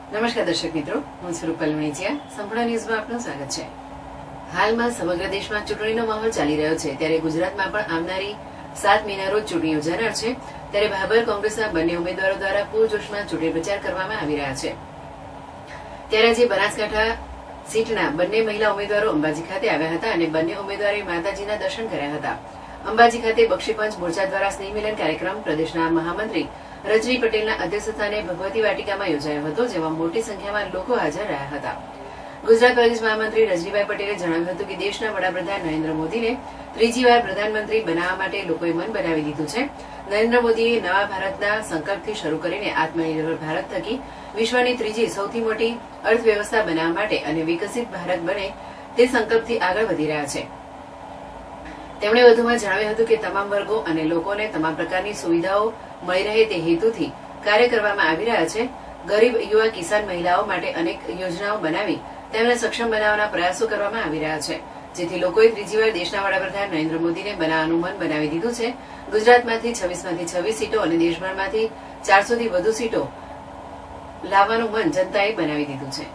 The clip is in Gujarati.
નમસ્કાર દર્શક મિત્રો, હું છું રૂપલ વણિજિયા. સંપૂર્ણ ન્યૂઝમાં આપનું સ્વાગત છે. હાલમાં સમગ્ર દેશમાં ચૂંટણીનો માહોલ ચાલી રહ્યો છે, ત્યારે ગુજરાતમાં પણ આવનારી 7 મેના રોજ ચૂંટણી યોજાનાર છે. ત્યારે ભાભર કોંગ્રેસના બંને ઉમેદવારો દ્વારા પૂરજોશમાં ચૂંટણી પ્રચાર કરવામાં આવી રહ્યા છે. ત્યારે આજે બનાસકાંઠા સીટના બંને મહિલા ઉમેદવારો અંબાજી ખાતે આવ્યા હતા અને બંને ઉમેદવારોએ માતાજીના દર્શન કર્યા હતા. અંબાજી ખાતે બક્ષીપંચ મોરચા દ્વારા સ્નેહ મિલન કાર્યક્રમ પ્રદેશના મહામંત્રી રજની પટેલના અધ્યક્ષસ્થાને ભગવતી વાટિકામાં યોજાયો હતો, જેમાં મોટી સંખ્યામાં લોકો હાજર રહ્યા હતા. ગુજરાત પ્રદેશ મહામંત્રી રજનીભાઈ પટેલે જણાવ્યું હતું કે દેશના વડાપ્રધાન નરેન્દ્ર મોદીને ત્રીજી વાર પ્રધાનમંત્રી બનાવવા માટે લોકોએ મન બનાવી દીધું છે. નરેન્દ્ર મોદીએ નવા ભારતના સંકલ્પથી શરૂ કરીને આત્મનિર્ભર ભારત થકી વિશ્વની ત્રીજી સૌથી મોટી અર્થવ્યવસ્થા બનાવવા માટે અને વિકસિત ભારત બને તે સંકલ્પથી આગળ વધી રહ્યા છે. તેમણે વધુમાં જણાવ્યું હતું કે તમામ વર્ગો અને લોકોને તમામ પ્રકારની સુવિધાઓ મળી રહે તે હેતુથી કાર્ય કરવામાં આવી રહ્યા છે. ગરીબ, યુવા, કિસાન, મહિલાઓ માટે અનેક યોજનાઓ બનાવી તેમને સક્ષમ બનાવવાના પ્રયાસો કરવામાં આવી રહ્યા છે, જેથી લોકોએ ત્રીજી વાર દેશના વડાપ્રધાન નરેન્દ્ર મોદીને બનાવવાનું મન બનાવી દીધું છે. ગુજરાતમાંથી 26 સીટો અને દેશભરમાંથી 400થી વધુ સીટો લાવવાનું મન જનતાએ બનાવી દીધું છે.